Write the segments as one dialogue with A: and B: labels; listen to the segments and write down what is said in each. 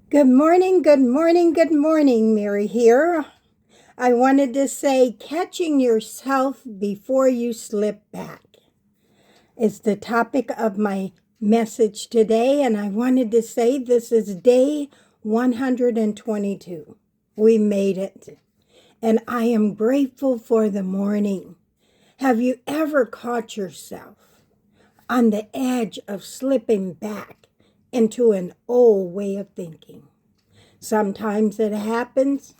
A: Good morning, good morning, good morning. Mary here. I wanted to say catching yourself before you slip back is the topic of my message today, and I wanted to say this is day 122. We made it, and I am grateful for the morning. Have you ever caught yourself on the edge of slipping back into an old way of thinking? Sometimes it happens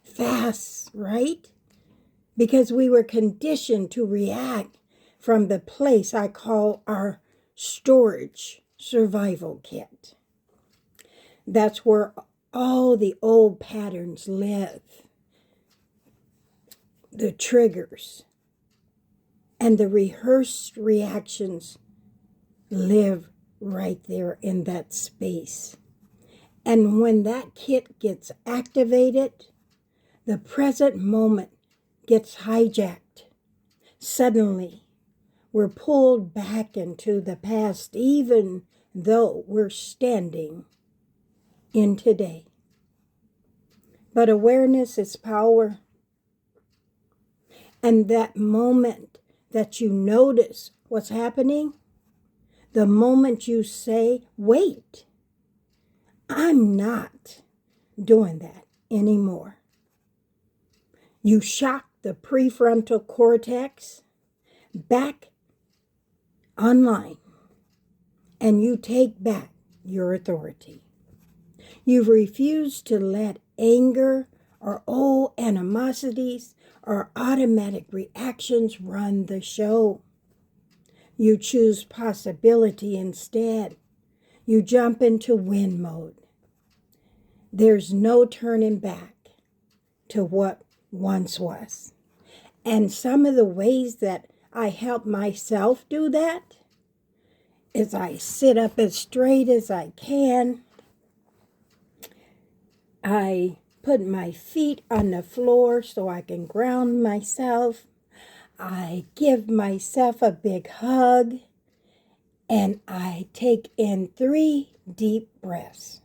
A: fast, right? Because we were conditioned to react from the place I call our storage survival kit. That's where all the old patterns live, the triggers, and the rehearsed reactions live right there in that space. And when that kit gets activated, the present moment gets hijacked. Suddenly, we're pulled back into the past, even though we're standing in today. But awareness is power. And that moment that you notice what's happening, the moment you say, wait, I'm not doing that anymore. You shock the prefrontal cortex back online, and you take back your authority. You've refused to let anger or old animosities or automatic reactions run the show. You choose possibility instead. You jump into win mode. There's no turning back to what once was. And some of the ways that I help myself do that is I sit up as straight as I can. I put my feet on the floor so I can ground myself. I give myself a big hug, and I take in 3 deep breaths.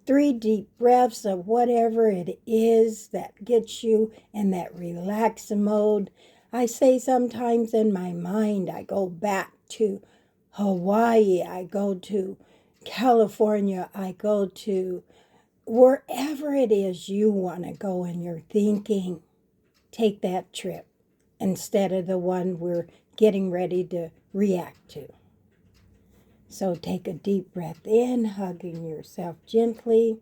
A: 3 deep breaths of whatever it is that gets you in that relaxed mode. I say sometimes in my mind, I go back to Hawaii, I go to California, I go to wherever it is you want to go in your thinking. Take that trip instead of the one we're getting ready to react to. So take a deep breath in, hugging yourself gently.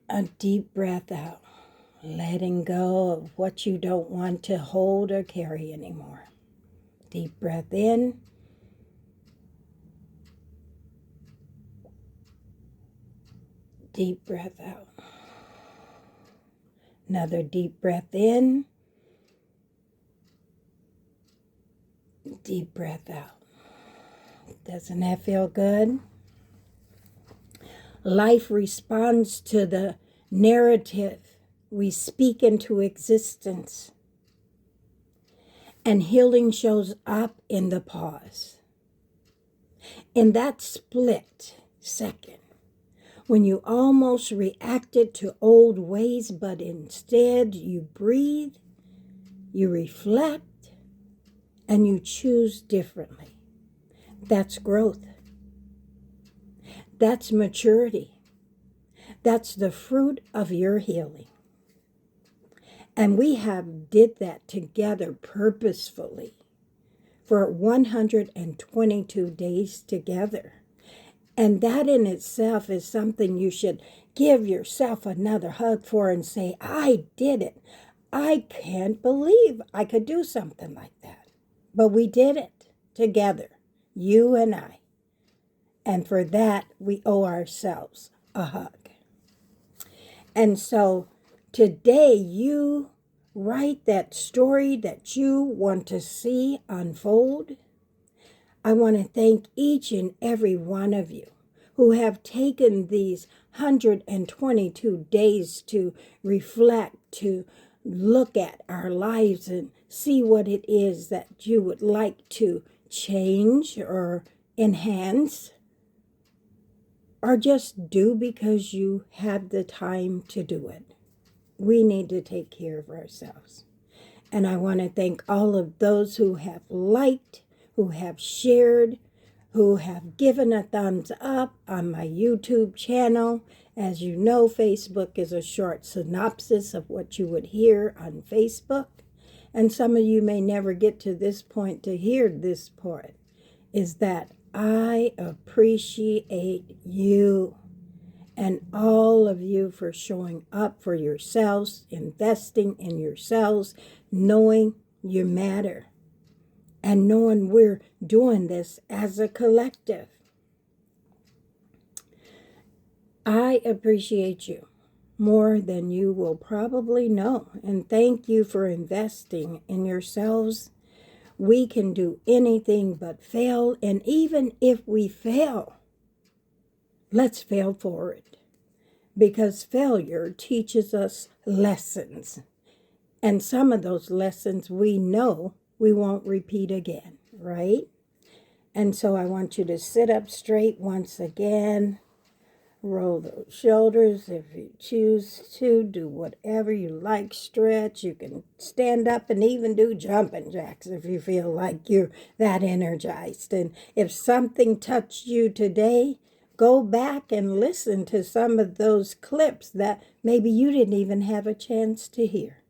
A: A deep breath out, letting go of what you don't want to hold or carry anymore. Deep breath in. Deep breath out. Another deep breath in. Deep breath out. Doesn't that feel good? Life responds to the narrative we speak into existence. And healing shows up in the pause. In that split second, when you almost reacted to old ways, but instead you breathe, you reflect, and you choose differently. That's growth. That's maturity. That's the fruit of your healing. And we have did that together purposefully for 122 days together. And that in itself is something you should give yourself another hug for and say, I did it. I can't believe I could do something like that. But we did it together, you and I. And for that, we owe ourselves a hug. And so today, you write that story that you want to see unfold. I want to thank each and every one of you who have taken these 122 days to reflect, to look at our lives and see what it is that you would like to change or enhance or just do because you have the time to do it. We need to take care of ourselves. And I want to thank all of those who have liked, who have shared, who have given a thumbs up on my YouTube channel. As you know, Facebook is a short synopsis of what you would hear on Facebook. And some of you may never get to this point to hear this part, is that I appreciate you and all of you for showing up for yourselves, investing in yourselves, knowing you matter, and knowing we're doing this as a collective. I appreciate you more than you will probably know, and thank you for investing in yourselves. We can do anything but fail, and even if we fail, let's fail forward, because failure teaches us lessons, and some of those lessons we know we won't repeat again, right? And so I want you to sit up straight once again. Roll those shoulders if you choose to. Do whatever you like. Stretch. You can stand up and even do jumping jacks if you feel like you're that energized. And if something touched you today, go back and listen to some of those clips that maybe you didn't even have a chance to hear.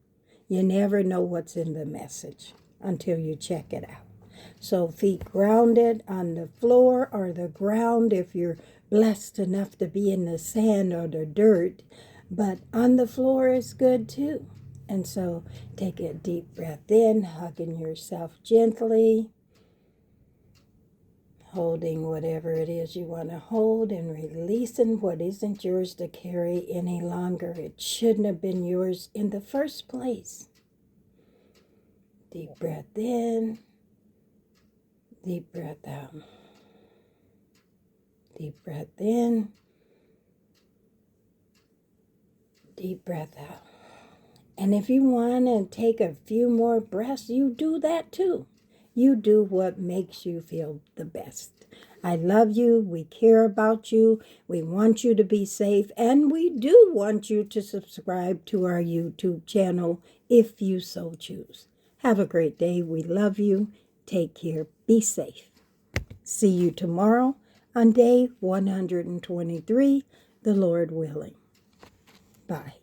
A: You never know what's in the message until you check it out. So feet grounded on the floor or the ground if you're blessed enough to be in the sand or the dirt. But on the floor is good too. And so take a deep breath in, hugging yourself gently, holding whatever it is you want to hold and releasing what isn't yours to carry any longer. It shouldn't have been yours in the first place. Deep breath in. Deep breath out. Deep breath in. Deep breath out. And if you want to take a few more breaths, you do that too. You do what makes you feel the best. I love you. We care about you. We want you to be safe. And we do want you to subscribe to our YouTube channel if you so choose. Have a great day. We love you. Take care. Be safe. See you tomorrow on day 123, the Lord willing. Bye.